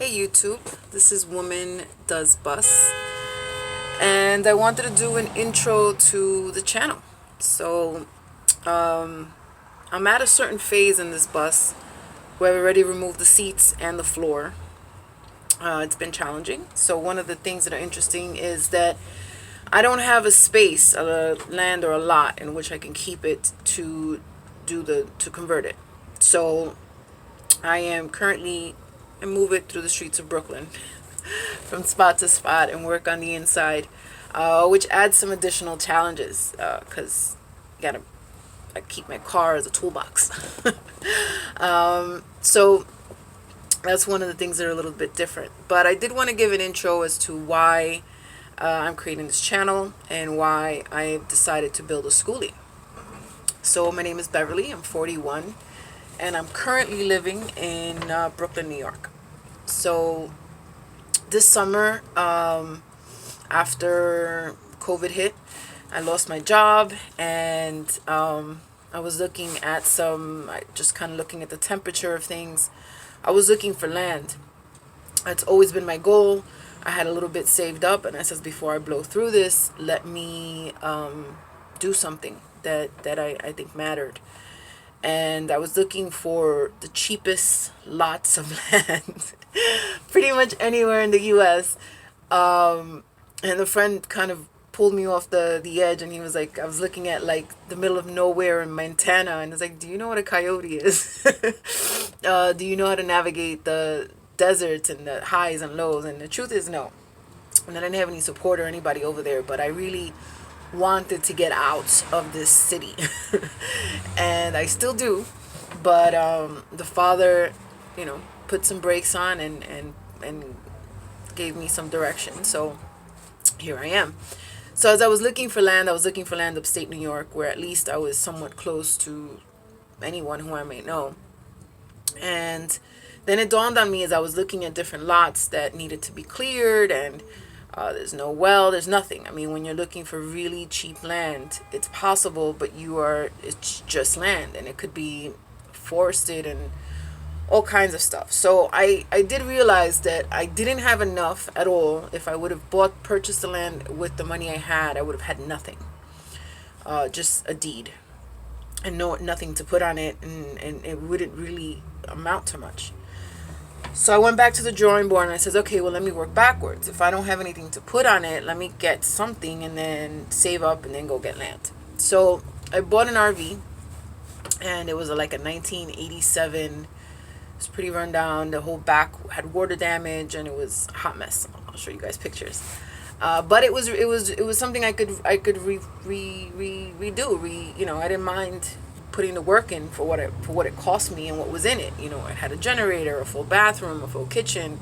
Hey YouTube, this is Woman Does Bus, and I wanted to do an intro to the channel. So, I'm at a certain phase in this bus where I've already removed the seats and the floor. It's been challenging. So one of the things that are interesting is that I don't have a space, a land or a lot in which I can keep it to convert it. So I am currently and move it through the streets of Brooklyn from spot to spot and work on the inside, which adds some additional challenges because gotta I keep my car as a toolbox. So that's one of the things that are a little bit different. But I did want to give an intro as to why I'm creating this channel and why I've decided to build a Skoolie. So my name is Beverly. I'm 41, and I'm currently living in Brooklyn, New York. So this summer, after COVID hit, I lost my job, and I was looking at just kind of looking at the temperature of things. I was looking for land. It's always been my goal. I had a little bit saved up, and I said, before I blow through this, let me do something that I think mattered. And I was looking for the cheapest lots of land, pretty much anywhere in the U.S. And a friend kind of pulled me off the edge, and he was like, I was looking at like the middle of nowhere in Montana, and it's like, do you know what a coyote is? Do you know how to navigate the deserts and the highs and lows? And the truth is no. And I didn't have any support or anybody over there, but I really wanted to get out of this city. And I still do, but the father, put some brakes on and gave me some direction. So here I am. So as I was looking for land, I was looking for land upstate New York, where at least I was somewhat close to anyone who I may know. And then it dawned on me as I was looking at different lots that needed to be cleared, and there's no well, there's nothing. I mean, when you're looking for really cheap land, it's possible, but it's just land, and it could be forested and all kinds of stuff. So I did realize that I didn't have enough at all. If I would have purchased the land with the money I had, I would have had nothing. Just a deed and nothing to put on it, and it wouldn't really amount to much. So I went back to the drawing board, and I said, okay, well, let me work backwards. If I don't have anything to put on it, let me get something and then save up and then go get land. So I bought an RV, and it was like a 1987. It was pretty run down. The whole back had water damage, and it was a hot mess. I'll show you guys pictures. But it was something I could redo. I didn't mind putting the work in for what it cost me and what was in it. It had a generator, a full bathroom, a full kitchen,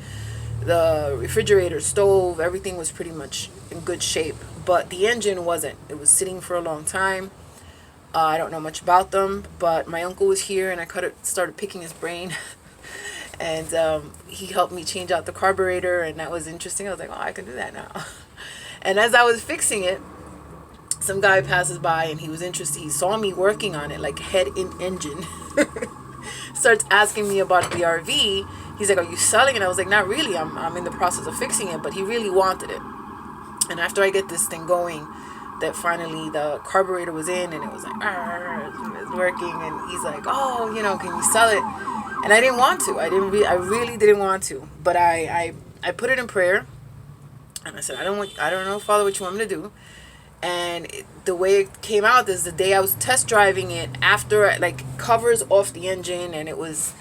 the refrigerator, stove, everything was pretty much in good shape. But the engine wasn't. It was sitting for a long time. I don't know much about them, but my uncle was here, and I started picking his brain. And he helped me change out the carburetor, and that was interesting. I was like, oh, I can do that now. And as I was fixing it, some guy passes by, and he was interested. He saw me working on it, like head in engine. Starts asking me about the RV. He's like, are you selling it? I was like, not really. I'm in the process of fixing it, but he really wanted it. And after I get this thing going, that finally the carburetor was in, and it was like, it's working. And he's like, oh, can you sell it? And I didn't want to. I really didn't want to. But I put it in prayer, and I said, I don't know, Father, what you want me to do. And the way it came out is the day I was test driving it, after covers off the engine, and it was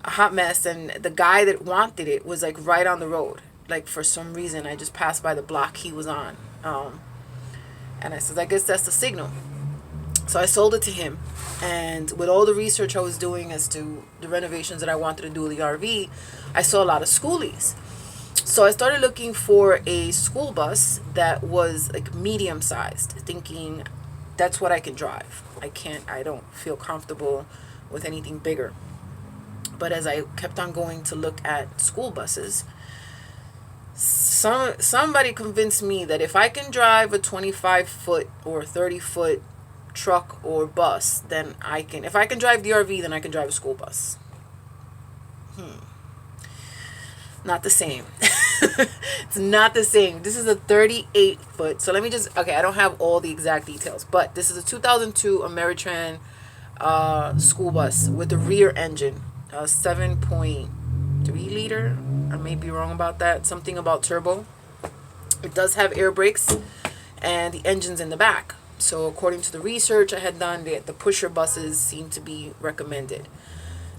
a hot mess. And the guy that wanted it was like right on the road. Like, for some reason, I just passed by the block he was on. And I said, I guess that's the signal. So I sold it to him. And with all the research I was doing as to the renovations that I wanted to do with the RV, I saw a lot of Skoolies. So I started looking for a school bus that was like medium sized, thinking that's what I can drive. I don't feel comfortable with anything bigger. But as I kept on going to look at school buses, somebody convinced me that if I can drive a 25-foot or 30-foot truck or bus, then if I can drive the RV, then I can drive a school bus. Not the same. It's not the same. This is a 38 foot. So let me just, okay, I don't have all the exact details, but this is a 2002 Ameritran school bus with a rear engine, 7.3 liter. I may be wrong about that. Something about turbo. It does have air brakes, and the engine's in the back. So according to the research I had done, the pusher buses seem to be recommended.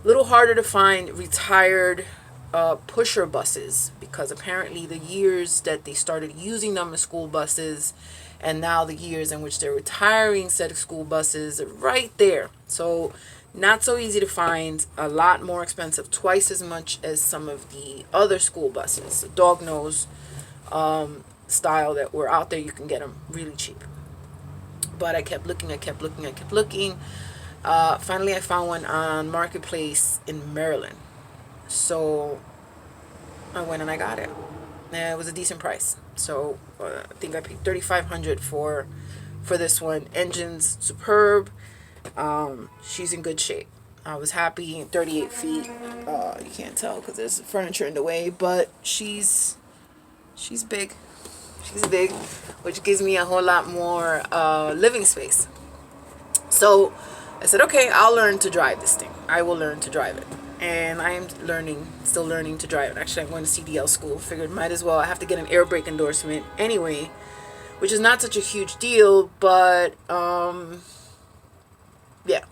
A little harder to find retired pusher buses, because apparently the years that they started using them as school buses and now the years in which they're retiring said school buses are right there. So not so easy to find, a lot more expensive, twice as much as some of the other school buses, the dog nose style that were out there. You can get them really cheap. But I kept looking. Finally I found one on Marketplace in Maryland. So I went and I got it. And it was a decent price. So I think I paid $3,500 for this one. Engine's superb. She's in good shape. I was happy. 38 feet. You can't tell because there's furniture in the way, but she's big. She's big, which gives me a whole lot more living space. So I said, okay, I'll learn to drive this thing. I will learn to drive it. And I am still learning to drive it. Actually, I'm going to CDL school. Figured might as well. I have to get an air brake endorsement anyway, which is not such a huge deal, but yeah,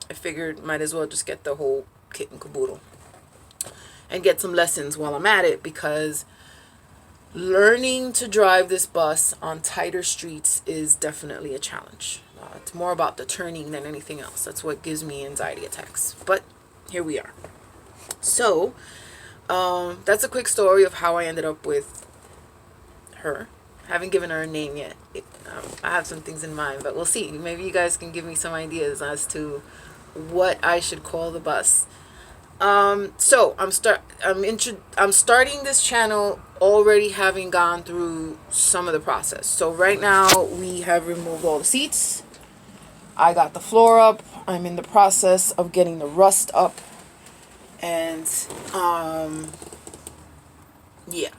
I figured might as well just get the whole kit and caboodle and get some lessons while I'm at it, because learning to drive this bus on tighter streets is definitely a challenge. It's more about the turning than anything else. That's what gives me anxiety attacks. But here we are. So that's a quick story of how I ended up with her. I haven't given her a name yet. I have some things in mind, but we'll see. Maybe you guys can give me some ideas as to what I should call the bus. So I'm starting this channel already having gone through some of the process. So right now we have removed all the seats. I got the floor up. I'm in the process of getting the rust up. And yeah,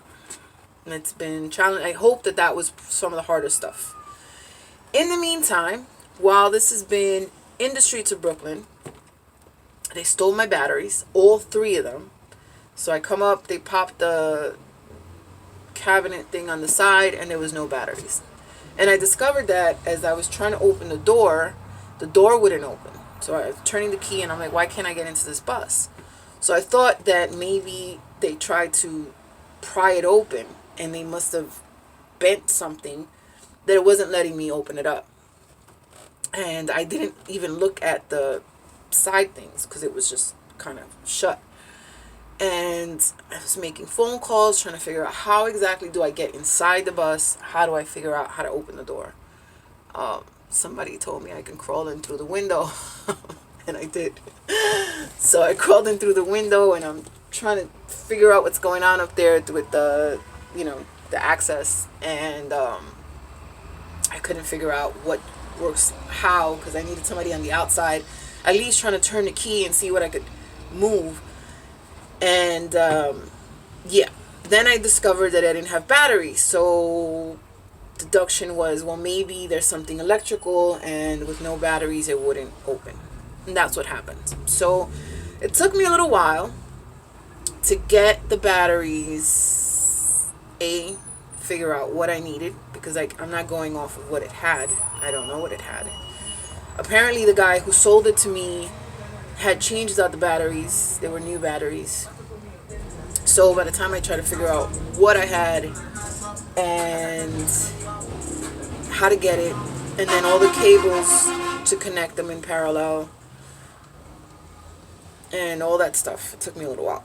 it's been challenging. I hope that was some of the harder stuff. In the meantime, while this has been in the streets of Brooklyn, they stole my batteries, all 3 of them. So I come up, they popped the cabinet thing on the side, and there was no batteries. And I discovered that as I was trying to open the door wouldn't open. So I was turning the key, and I'm like, why can't I get into this bus? So I thought that maybe they tried to pry it open, and they must have bent something that it wasn't letting me open it up. And I didn't even look at the side things because it was just kind of shut. And I was making phone calls trying to figure out how exactly do I get inside the bus. How do I figure out how to open the door? Somebody told me I can crawl in through the window. And I did. So I crawled in through the window, and I'm trying to figure out what's going on up there with the access. And I couldn't figure out what works how, because I needed somebody on the outside at least trying to turn the key and see what I could move. And yeah, then I discovered that I didn't have batteries. So deduction was, well, maybe there's something electrical, and with no batteries it wouldn't open. And that's what happened. So it took me a little while to get the batteries, figure out what I needed, because I'm not going off of what it had. I don't know what it had. Apparently the guy who sold it to me had changed out the batteries. They were new batteries. So by the time I tried to figure out what I had and how to get it, and then all the cables to connect them in parallel and all that stuff, it took me a little while.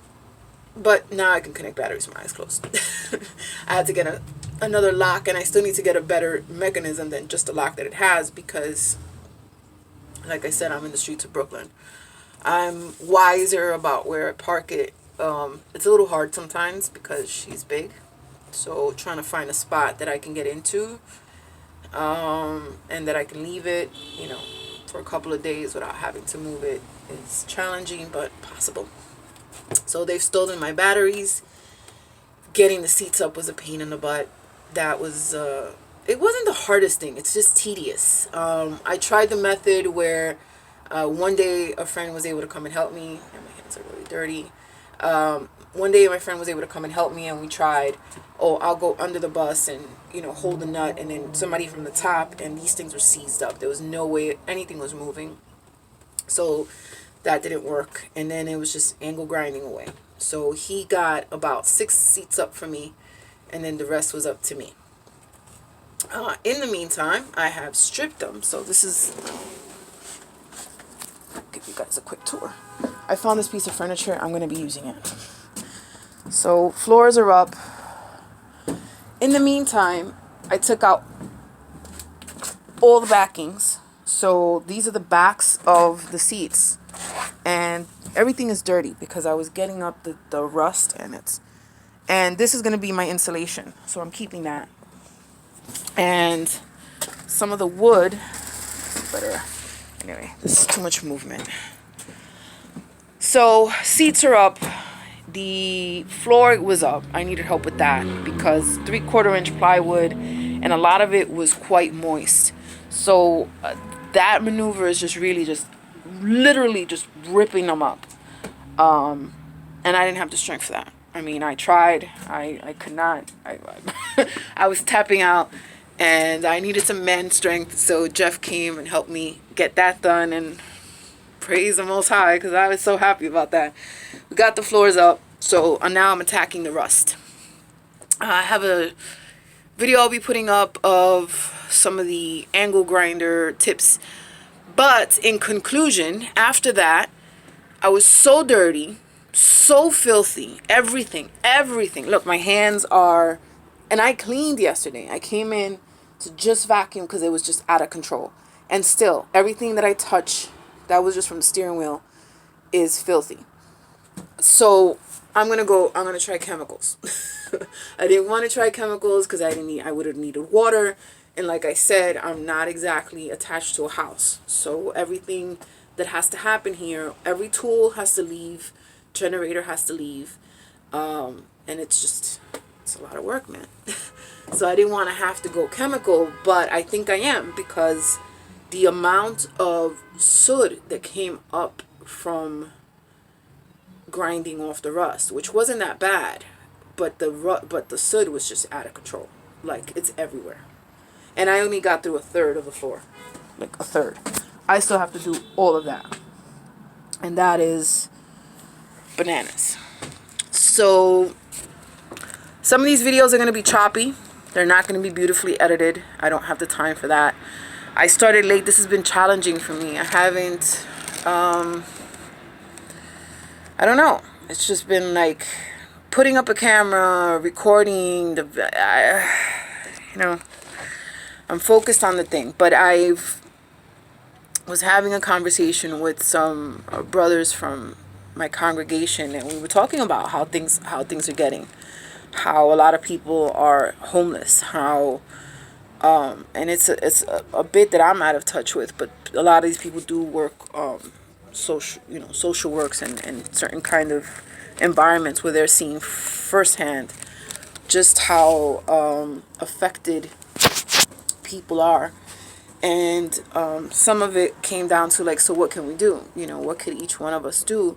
But now I can connect batteries with my eyes closed. I had to get another lock, and I still need to get a better mechanism than just the lock that it has, because like I said, I'm in the streets of Brooklyn. I'm wiser about where I park it. It's a little hard sometimes because she's big. So trying to find a spot that I can get into, and that I can leave it, for a couple of days without having to move it is challenging, but possible. So they've stolen my batteries, getting the seats up was a pain in the butt. That was it wasn't the hardest thing. It's just tedious. I tried the method where one day a friend was able to come and help me, and my hands are really dirty. One day my friend was able to come and help me, and we tried, oh, I'll go under the bus and, you know, hold the nut, and then somebody from the top, and these things were seized up. There was no way anything was moving. So that didn't work. And then it was just angle grinding away. So he got about 6 seats up for me, and then the rest was up to me. In the meantime, I have stripped them. So this is, I'll give you guys a quick tour. I found this piece of furniture. I'm going to be using it. So floors are up. In the meantime, I took out all the backings. So these are the backs of the seats. And everything is dirty because I was getting up the rust in it. And this is going to be my insulation. So I'm keeping that. And some of the wood, better, anyway, this is too much movement. So seats are up. The floor was up. I needed help with that because 3/4 inch plywood, and a lot of it was quite moist. So that maneuver is just really just literally just ripping them up. And I didn't have the strength for that. I mean, I tried. I could not. I was tapping out, and I needed some man strength. So Jeff came and helped me get that done, and praise the Most High because I was so happy about that. We got the floors up. So now I'm attacking the rust. I have a video I'll be putting up of some of the angle grinder tips. But in conclusion, after that, I was so dirty, so filthy, everything. Look, my hands are, and I cleaned yesterday. I came in to just vacuum because it was just out of control. And still, everything that I touch, that was just from the steering wheel, is filthy. So I'm gonna try chemicals. I didn't want to try chemicals because I would have needed water. And like I said, I'm not exactly attached to a house. So everything that has to happen here, every tool has to leave, generator has to leave. And it's a lot of work, man. So I didn't want to have to go chemical, but I think I am because the amount of soot that came up from grinding off the rust, which wasn't that bad, but the soot was just out of control. Like, it's everywhere. And I only got through 1/3 of the floor. Like, 1/3. I still have to do all of that. And that is bananas. So some of these videos are going to be choppy. They're not going to be beautifully edited. I don't have the time for that. I started late. This has been challenging for me. I haven't I don't know. It's just been like putting up a camera, recording, I'm focused on the thing. But I was having a conversation with some brothers from my congregation, and we were talking about how things are getting, how a lot of people are homeless, how and it's a bit that I'm out of touch with, but a lot of these people do work social works and certain kind of environments where they're seeing firsthand just how affected people are. And some of it came down to like, so what can we do? What could each one of us do?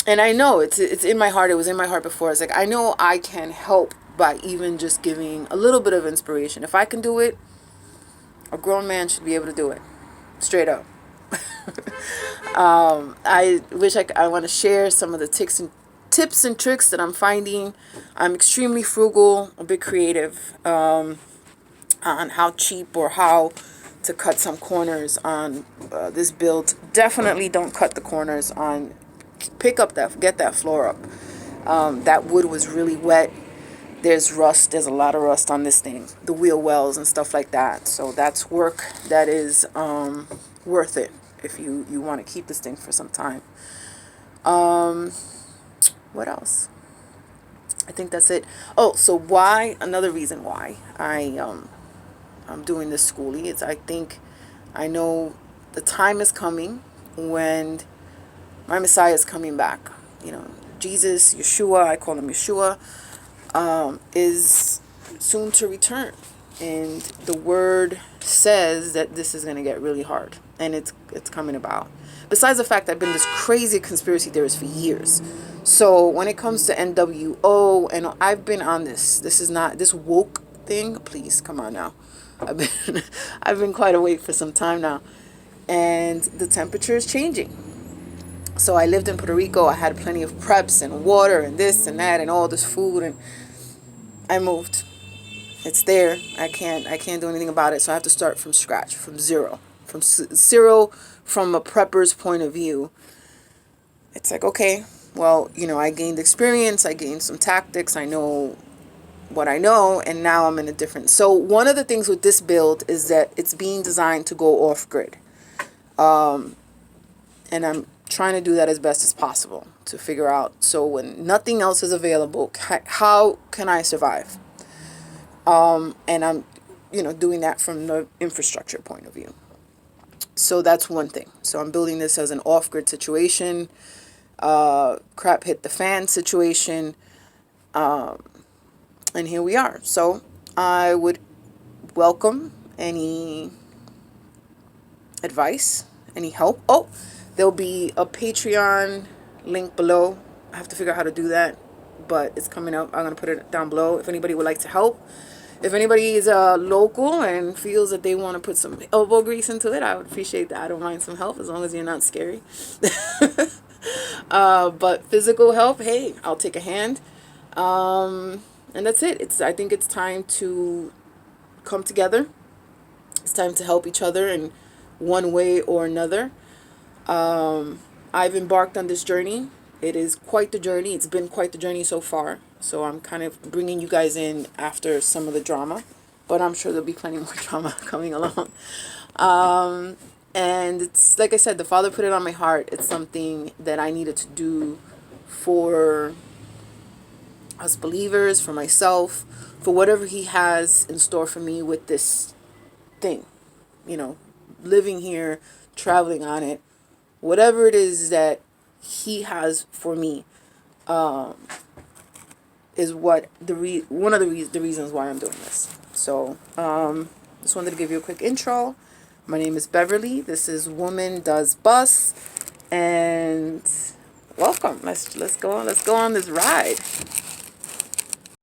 And I know it's in my heart. It was in my heart before. It's like, I know I can help by even just giving a little bit of inspiration. If I can do it, a grown man should be able to do it. Straight up. I want to share some of the tips and tricks that I'm finding. I'm extremely frugal, a bit creative on how cheap or how to cut some corners on this build. Definitely don't cut the corners on. Get that floor up. That wood was really wet. There's rust. There's a lot of rust on this thing. The wheel wells and stuff like that. So that's work that is worth it if you want to keep this thing for some time. What else? I think that's it. Oh, so another reason why I'm doing this Skoolie is I know the time is coming when my Messiah is coming back. Jesus, Yeshua, I call him Yeshua. is soon to return. And the word says that this is going to get really hard. And it's coming about. Besides the fact that I've been this crazy conspiracy theorist for years. So when it comes to NWO, and I've been on this is not this woke thing. Please, come on now. I've been I've been quite awake for some time now. And the temperature is changing. So I lived in Puerto Rico. I had plenty of preps and water and this and that and all this food, and I moved. It's there. I can't do anything about it. So I have to start from scratch, from zero, from a prepper's point of view. It's like, okay, well, I gained experience. I gained some tactics. I know what I know, and now I'm in a different. So one of the things with this build is that it's being designed to go off grid. And I'm trying to do that as best as possible to figure out. So when nothing else is available, how can I survive? And I'm, doing that from the infrastructure point of view. So that's one thing. So I'm building this as an off-grid situation, crap hit the fan situation, and here we are. So I would welcome any advice, any help. Oh, there'll be a Patreon link below. I have to figure out how to do that, but it's coming up. I'm going to put it down below if anybody would like to help. If anybody is local and feels that they want to put some elbow grease into it, I would appreciate that. I don't mind some help as long as you're not scary. But physical help, hey, I'll take a hand. And that's it. I think it's time to come together. It's time to help each other in one way or another. I've embarked on this journey. It is quite the journey. It's been quite the journey so far. So I'm kind of bringing you guys in after some of the drama. But I'm sure there'll be plenty more drama coming along. And it's, like I said, the Father put it on my heart. It's something that I needed to do for us believers, for myself, for whatever He has in store for me with this thing. Living here, traveling on it, whatever it is that He has for me, is what one of the reasons why I'm doing this. So just wanted to give you a quick intro. My name is Beverly. This is Woman Does Bus, and welcome. Let's go on this ride.